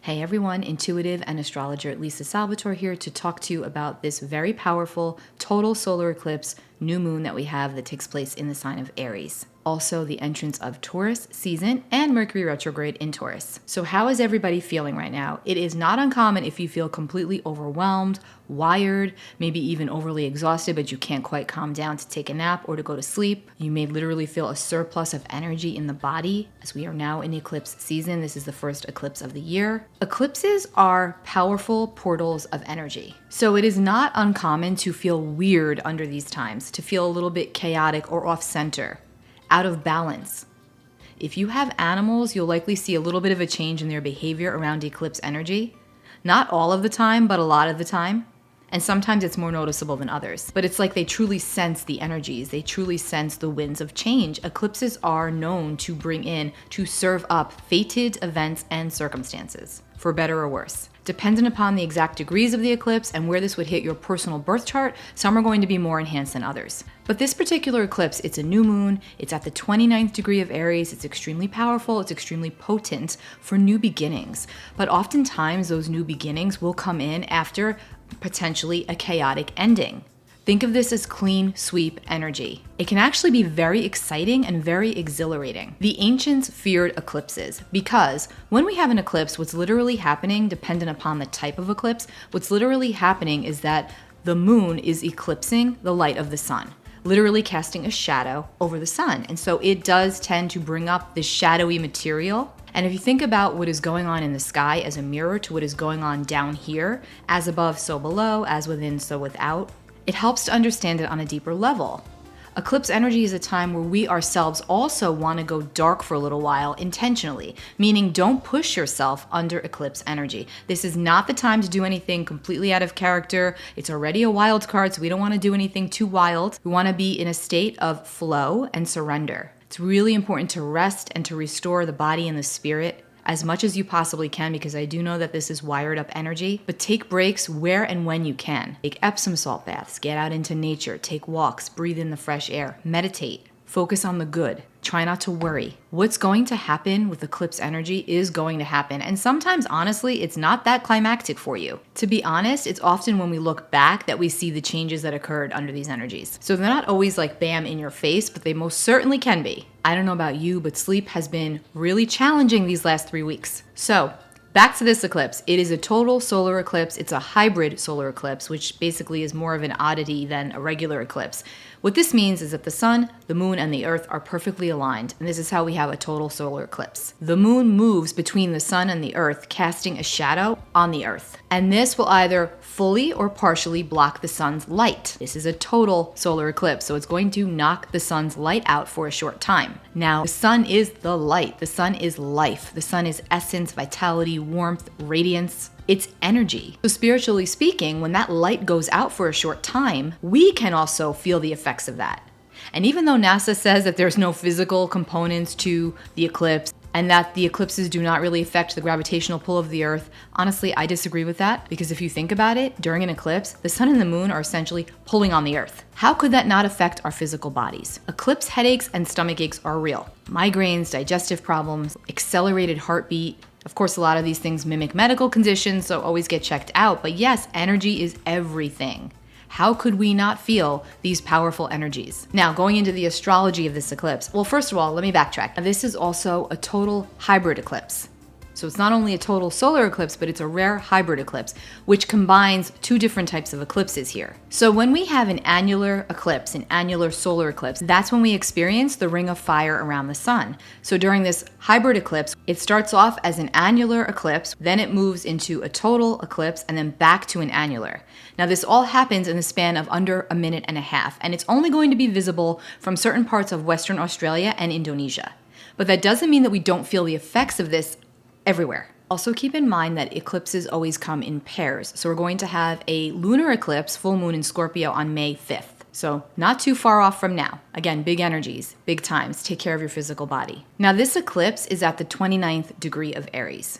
Hey everyone, intuitive and astrologer Lisa Salvatore here to talk to you about this very powerful total solar eclipse new moon that we have that takes place in the sign of Aries. Also the entrance of Taurus season and Mercury retrograde in Taurus. So how is everybody feeling right now? It is not uncommon if you feel completely overwhelmed, wired, maybe even overly exhausted, but you can't quite calm down to take a nap or to go to sleep. You may literally feel a surplus of energy in the body as we are now in eclipse season. This is the first eclipse of the year. Eclipses are powerful portals of energy. So it is not uncommon to feel weird under these times, to feel a little bit chaotic or off center, out of balance. If you have animals, you'll likely see a little bit of a change in their behavior around eclipse energy. Not all of the time, but a lot of the time. And sometimes it's more noticeable than others. But it's like they truly sense the energies. They truly sense the winds of change. Eclipses are known to bring in, to serve up fated events and circumstances, for better or worse. Dependent upon the exact degrees of the eclipse and where this would hit your personal birth chart, some are going to be more enhanced than others. But this particular eclipse, it's a new moon, it's at the 29th degree of Aries, it's extremely powerful, it's extremely potent for new beginnings. But oftentimes those new beginnings will come in after potentially a chaotic ending. Think of this as clean sweep energy. It can actually be very exciting and very exhilarating. The ancients feared eclipses because when we have an eclipse, what's literally happening, dependent upon the type of eclipse, what's literally happening is that the moon is eclipsing the light of the sun, literally casting a shadow over the sun. And so it does tend to bring up this shadowy material. And if you think about what is going on in the sky as a mirror to what is going on down here, as above, so below, as within, so without, it helps to understand it on a deeper level. Eclipse energy is a time where we ourselves also want to go dark for a little while intentionally, meaning don't push yourself under eclipse energy. This is not the time to do anything completely out of character. It's already a wild card, so we don't want to do anything too wild. We want to be in a state of flow and surrender. It's really important to rest and to restore the body and the spirit as much as you possibly can, because I do know that this is wired up energy, but take breaks where and when you can. Take Epsom salt baths, get out into nature, take walks, breathe in the fresh air, meditate, focus on the good, try not to worry. What's going to happen with eclipse energy is going to happen, and sometimes, honestly, it's not that climactic for you. To be honest, it's often when we look back that we see the changes that occurred under these energies. So they're not always like bam in your face, but they most certainly can be. I don't know about you, but sleep has been really challenging these last 3 weeks. So back to this eclipse. It is a total solar eclipse. It's a hybrid solar eclipse, which basically is more of an oddity than a regular eclipse. What this means is that the sun, the moon, and the earth are perfectly aligned, and this is how we have a total solar eclipse. The moon moves between the sun and the earth, casting a shadow on the earth. And this will either fully or partially block the sun's light. This is a total solar eclipse, so it's going to knock the sun's light out for a short time. Now, the sun is the light. The sun is life. The sun is essence, vitality, warmth, radiance. It's energy. So spiritually speaking, when that light goes out for a short time, we can also feel the effects of that. And even though NASA says that there's no physical components to the eclipse and that the eclipses do not really affect the gravitational pull of the earth, honestly, I disagree with that, because if you think about it, during an eclipse, the sun and the moon are essentially pulling on the earth. How could that not affect our physical bodies? Eclipse headaches and stomach aches are real. Migraines, digestive problems, accelerated heartbeat. Of course, a lot of these things mimic medical conditions, so always get checked out. But yes, energy is everything. How could we not feel these powerful energies? Now, going into the astrology of this eclipse. Well, first of all, let me backtrack. Now, this is also a total hybrid eclipse. So it's not only a total solar eclipse, but it's a rare hybrid eclipse, which combines two different types of eclipses here. So when we have an annular eclipse, an annular solar eclipse, that's when we experience the ring of fire around the sun. So during this hybrid eclipse, it starts off as an annular eclipse, then it moves into a total eclipse, and then back to an annular. Now this all happens in the span of under a minute and a half, and it's only going to be visible from certain parts of Western Australia and Indonesia. But that doesn't mean that we don't feel the effects of this everywhere. Also keep in mind that eclipses always come in pairs. So we're going to have a lunar eclipse, full moon in Scorpio on May 5th. So not too far off from now. Again, big energies, big times. Take care of your physical body. Now this eclipse is at the 29th degree of Aries,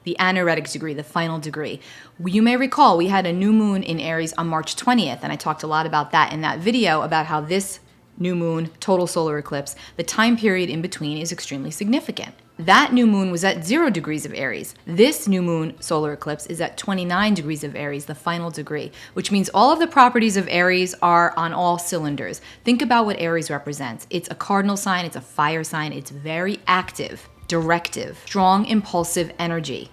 the anaretic degree, the final degree. You may recall we had a new moon in Aries on March 20th, and I talked a lot about that in that video about how this new moon, total solar eclipse, the time period in between is extremely significant. That new moon was at 0 degrees of Aries. This new moon solar eclipse is at 29 degrees of Aries, the final degree, which means all of the properties of Aries are on all cylinders. Think about what Aries represents. It's a cardinal sign, it's a fire sign, it's very active, directive, strong, impulsive energy.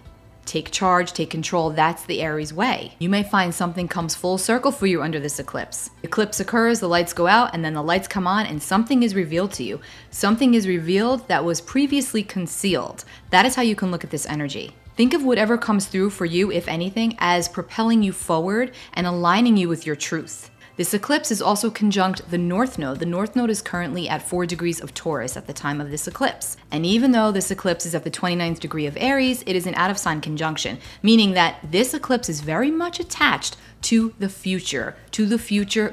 Take charge, take control, that's the Aries way. You may find something comes full circle for you under this eclipse. Eclipse occurs, the lights go out, and then the lights come on, and something is revealed to you. Something is revealed that was previously concealed. That is how you can look at this energy. Think of whatever comes through for you, if anything, as propelling you forward and aligning you with your truth. This eclipse is also conjunct the North Node. The North Node is currently at 4 degrees of Taurus at the time of this eclipse. And even though this eclipse is at the 29th degree of Aries, it is an out-of-sign conjunction, meaning that this eclipse is very much attached to the future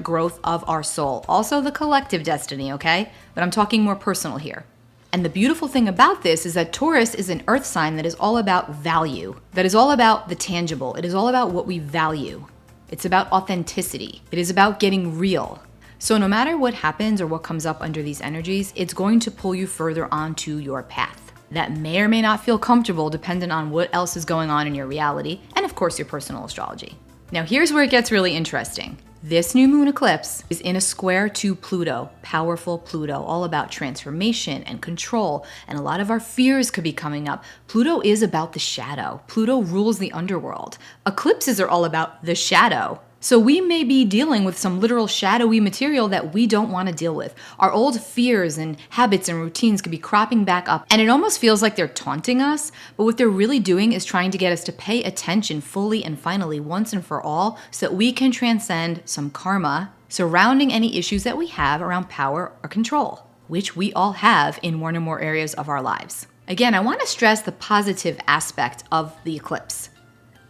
growth of our soul. Also the collective destiny, okay? But I'm talking more personal here. And the beautiful thing about this is that Taurus is an earth sign that is all about value, that is all about the tangible. It is all about what we value. It's about authenticity. It is about getting real. So no matter what happens or what comes up under these energies, it's going to pull you further onto your path. That may or may not feel comfortable depending on what else is going on in your reality and of course your personal astrology. Now here's where it gets really interesting. This new moon eclipse is in a square to Pluto, powerful Pluto, all about transformation and control, and a lot of our fears could be coming up. Pluto is about the shadow. Pluto rules the underworld. Eclipses are all about the shadow. So we may be dealing with some literal shadowy material that we don't want to deal with. Our old fears and habits and routines could be cropping back up, and it almost feels like they're taunting us, but what they're really doing is trying to get us to pay attention fully and finally once and for all so that we can transcend some karma surrounding any issues that we have around power or control, which we all have in one or more areas of our lives. Again, I want to stress the positive aspect of the eclipse,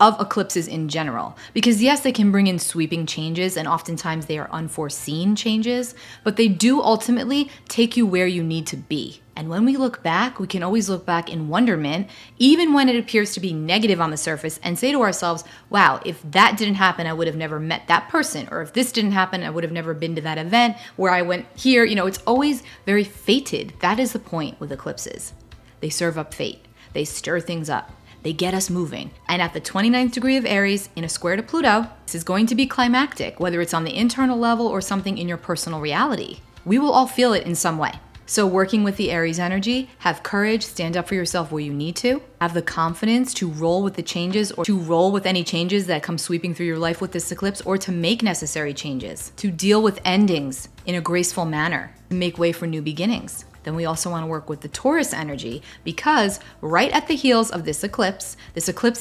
of eclipses in general. Because yes, they can bring in sweeping changes, and oftentimes they are unforeseen changes, but they do ultimately take you where you need to be. And when we look back, we can always look back in wonderment, even when it appears to be negative on the surface, and say to ourselves, wow, if that didn't happen, I would have never met that person. Or if this didn't happen, I would have never been to that event where I went here. You know, it's always very fated. That is the point with eclipses. They serve up fate. They stir things up. They get us moving. And at the 29th degree of Aries in a square to Pluto, this is going to be climactic, whether it's on the internal level or something in your personal reality. We will all feel it in some way. So working with the Aries energy, have courage, stand up for yourself where you need to, have the confidence to roll with the changes or to roll with any changes that come sweeping through your life with this eclipse, or to make necessary changes, to deal with endings in a graceful manner, to make way for new beginnings. Then we also want to work with the Taurus energy, because right at the heels of this eclipse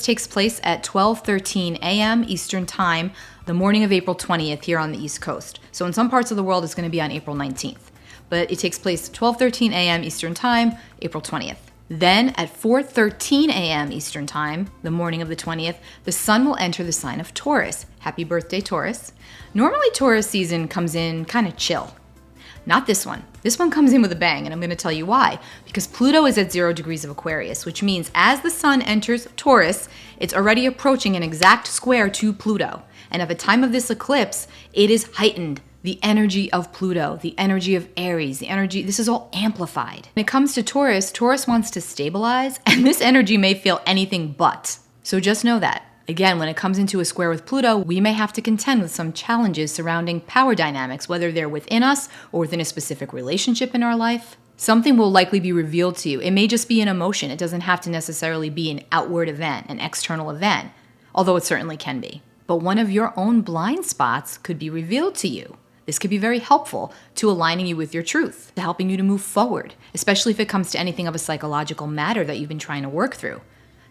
takes place at 12:13 a.m. Eastern Time, the morning of April 20th here on the East Coast. So in some parts of the world, it's going to be on April 19th. But it takes place 12:13 a.m. Eastern Time, April 20th. Then at 4:13 a.m. Eastern Time, the morning of the 20th, the sun will enter the sign of Taurus. Happy birthday, Taurus. Normally, Taurus season comes in kind of chill. Not this one. This one comes in with a bang, and I'm going to tell you why. Because Pluto is at 0 degrees of Aquarius, which means as the sun enters Taurus, it's already approaching an exact square to Pluto. And at the time of this eclipse, it is heightened. The energy of Pluto, the energy of Aries, this is all amplified. When it comes to Taurus, Taurus wants to stabilize, and this energy may feel anything but. So just know that. Again, when it comes into a square with Pluto, we may have to contend with some challenges surrounding power dynamics, whether they're within us or within a specific relationship in our life. Something will likely be revealed to you. It may just be an emotion. It doesn't have to necessarily be an outward event, an external event, although it certainly can be. But one of your own blind spots could be revealed to you. This could be very helpful to aligning you with your truth, to helping you to move forward, especially if it comes to anything of a psychological matter that you've been trying to work through.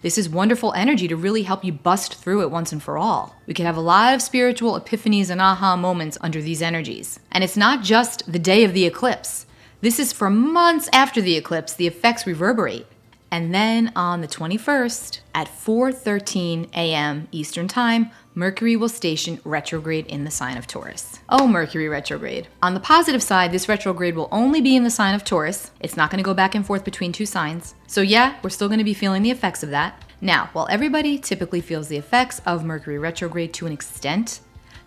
This is wonderful energy to really help you bust through it once and for all. We can have a lot of spiritual epiphanies and aha moments under these energies. And it's not just the day of the eclipse. This is for months after the eclipse, the effects reverberate. And then on the 21st at 4:13 a.m. Eastern Time, Mercury will station retrograde in the sign of Taurus. Oh, Mercury retrograde. On the positive side, this retrograde will only be in the sign of Taurus. It's not going to go back and forth between two signs. So yeah, we're still going to be feeling the effects of that. Now, while everybody typically feels the effects of Mercury retrograde to an extent,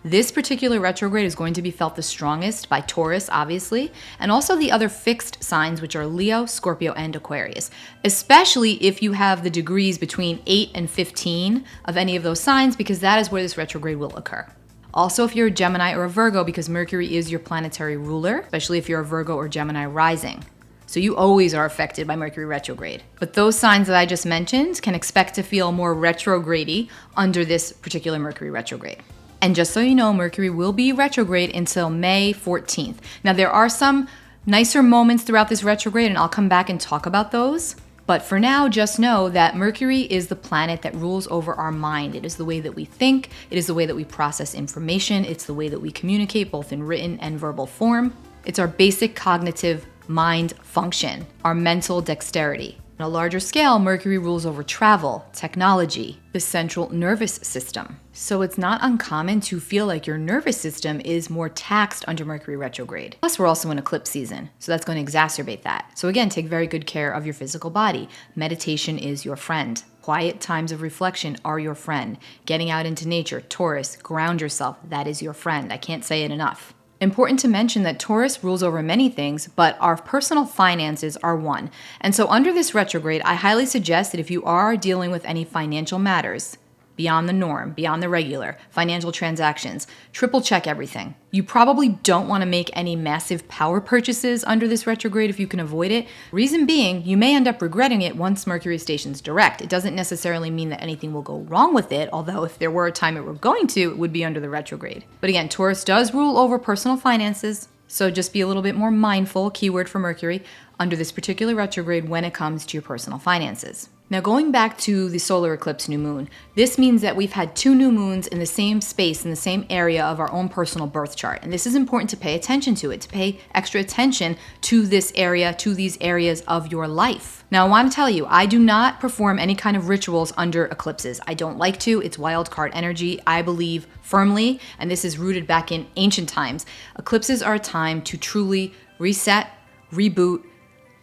This particular retrograde is going to be felt the strongest by Taurus, obviously, and also the other fixed signs, which are Leo, Scorpio, and Aquarius, especially if you have the degrees between 8 and 15 of any of those signs, because that is where this retrograde will occur. Also, if you're a Gemini or a Virgo, because Mercury is your planetary ruler, especially if you're a Virgo or Gemini rising. So you always are affected by Mercury retrograde. But those signs that I just mentioned can expect to feel more retrograde-y under this particular Mercury retrograde. And just so you know, Mercury will be retrograde until May 14th. Now, there are some nicer moments throughout this retrograde, and I'll come back and talk about those. But for now, just know that Mercury is the planet that rules over our mind. It is the way that we think. It is the way that we process information. It's the way that we communicate, both in written and verbal form. It's our basic cognitive mind function, our mental dexterity. On a larger scale, Mercury rules over travel, technology, the central nervous system. So it's not uncommon to feel like your nervous system is more taxed under Mercury retrograde. Plus, we're also in eclipse season, so that's going to exacerbate that. So again, take very good care of your physical body. Meditation is your friend. Quiet times of reflection are your friend. Getting out into nature, Taurus, ground yourself, that is your friend. I can't say it enough. Important to mention that Taurus rules over many things, but our personal finances are one. And so under this retrograde, I highly suggest that if you are dealing with any financial matters, beyond the norm, beyond the regular, financial transactions, triple check everything. You probably don't want to make any massive power purchases under this retrograde if you can avoid it. Reason being, you may end up regretting it once Mercury stations direct. It doesn't necessarily mean that anything will go wrong with it, although if there were a time it were going to, it would be under the retrograde. But again, Taurus does rule over personal finances, so just be a little bit more mindful, keyword for Mercury, under this particular retrograde when it comes to your personal finances. Now, going back to the solar eclipse new moon, this means that we've had 2 new moons in the same space, in the same area of our own personal birth chart. And this is important to pay attention to it, to pay extra attention to this area, to these areas of your life. Now, I want to tell you, I do not perform any kind of rituals under eclipses. I don't like to. It's wild card energy. I believe firmly, and this is rooted back in ancient times, eclipses are a time to truly reset, reboot,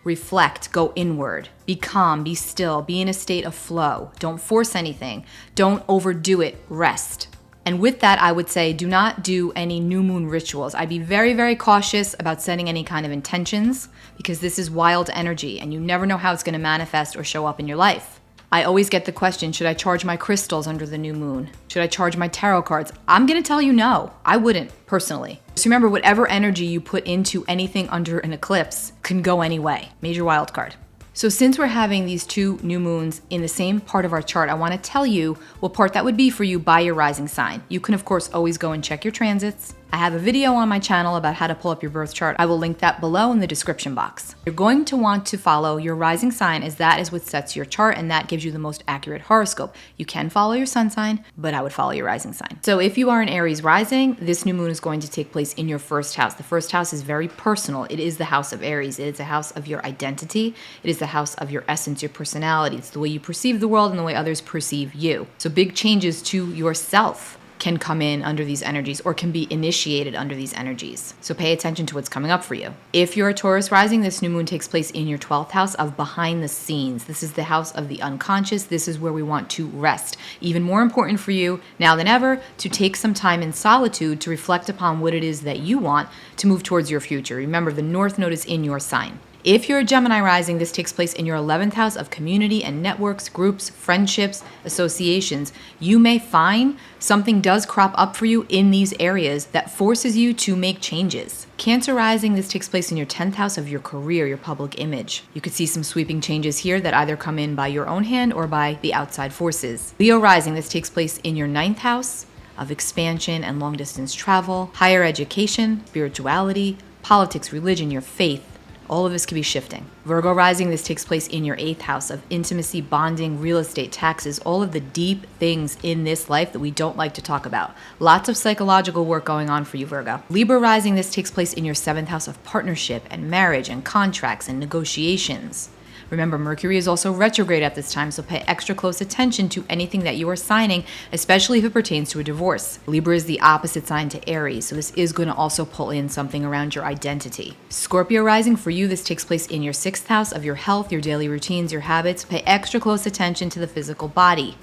reflect, go inward, be calm, be still, be in a state of flow. Don't force anything. Don't overdo it. Rest. And with that, I would say do not do any new moon rituals. I'd be very, very cautious about setting any kind of intentions because this is wild energy and you never know how it's going to manifest or show up in your life. I always get the question, should I charge my crystals under the new moon? Should I charge my tarot cards? I'm going to tell you no. I wouldn't, personally. So remember, whatever energy you put into anything under an eclipse can go any way. Major wild card. So since we're having these 2 new moons in the same part of our chart, I want to tell you what part that would be for you by your rising sign. You can, of course, always go and check your transits. I have a video on my channel about how to pull up your birth chart. I will link that below in the description box. You're going to want to follow your rising sign, as that is what sets your chart and that gives you the most accurate horoscope. You can follow your sun sign, but I would follow your rising sign. So if you are an Aries rising, this new moon is going to take place in your first house. The first house is very personal. It is the house of Aries. It is a house of your identity. It is the house of your essence, your personality. It's the way you perceive the world and the way others perceive you. So big changes to yourself can come in under these energies or can be initiated under these energies. So pay attention to what's coming up for you. If you're a Taurus rising, this new moon takes place in your 12th house of behind the scenes. This is the house of the unconscious. This is where we want to rest. Even more important for you now than ever to take some time in solitude to reflect upon what it is that you want to move towards your future. Remember, the North Node is in your sign. If you're a Gemini rising, this takes place in your 11th house of community and networks, groups, friendships, associations. You may find something does crop up for you in these areas that forces you to make changes. Cancer rising, this takes place in your 10th house of your career, your public image. You could see some sweeping changes here that either come in by your own hand or by the outside forces. Leo rising, this takes place in your 9th house of expansion and long distance travel, higher education, spirituality, politics, religion, your faith. All of this could be shifting. Virgo rising, this takes place in your 8th house of intimacy, bonding, real estate, taxes, all of the deep things in this life that we don't like to talk about. Lots of psychological work going on for you, Virgo. Libra rising, this takes place in your 7th house of partnership and marriage and contracts and negotiations. Remember, Mercury is also retrograde at this time, so pay extra close attention to anything that you are signing, especially if it pertains to a divorce. Libra is the opposite sign to Aries, so this is going to also pull in something around your identity. Scorpio rising, for you, this takes place in your 6th house of your health, your daily routines, your habits. Pay extra close attention to the physical body.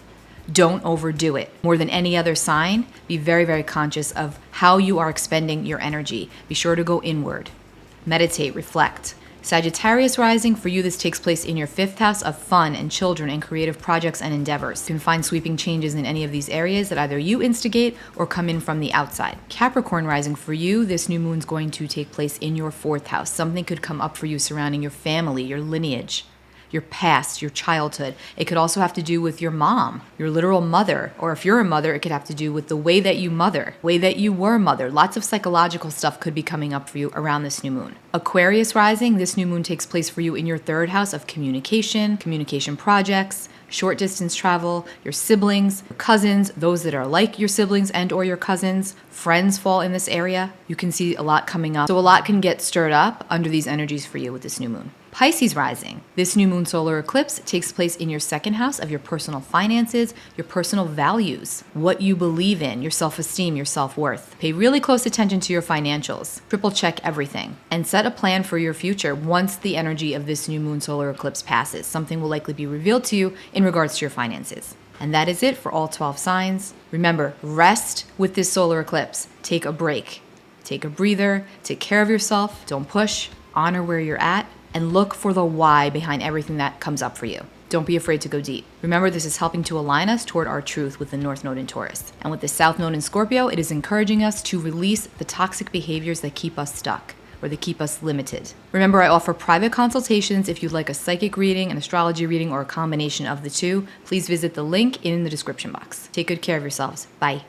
Don't overdo it. More than any other sign, be very, very conscious of how you are expending your energy. Be sure to go inward. Meditate, reflect. Sagittarius rising, for you this takes place in your 5th house of fun and children and creative projects and endeavors. You can find sweeping changes in any of these areas that either you instigate or come in from the outside. Capricorn rising, for you this new moon's going to take place in your 4th house. Something could come up for you surrounding your family, your lineage, your past, your childhood. It could also have to do with your mom, your literal mother, or if you're a mother, it could have to do with the way that you mother, way that you were mother. Lots of psychological stuff could be coming up for you around this new moon. Aquarius rising, this new moon takes place for you in your 3rd house of communication, communication projects, short distance travel, your siblings, your cousins, those that are like your siblings and or your cousins, friends fall in this area. You can see a lot coming up. So a lot can get stirred up under these energies for you with this new moon. Pisces rising. This new moon solar eclipse takes place in your 2nd house of your personal finances, your personal values, what you believe in, your self-esteem, your self-worth. Pay really close attention to your financials. Triple check everything and set a plan for your future once the energy of this new moon solar eclipse passes. Something will likely be revealed to you in regards to your finances. And that is it for all 12 signs. Remember, rest with this solar eclipse. Take a break. Take a breather. Take care of yourself. Don't push. Honor where you're at. And look for the why behind everything that comes up for you. Don't be afraid to go deep. Remember, this is helping to align us toward our truth with the North Node in Taurus. And with the South Node in Scorpio, it is encouraging us to release the toxic behaviors that keep us stuck or that keep us limited. Remember, I offer private consultations. If you'd like a psychic reading, an astrology reading, or a combination of the two, please visit the link in the description box. Take good care of yourselves. Bye.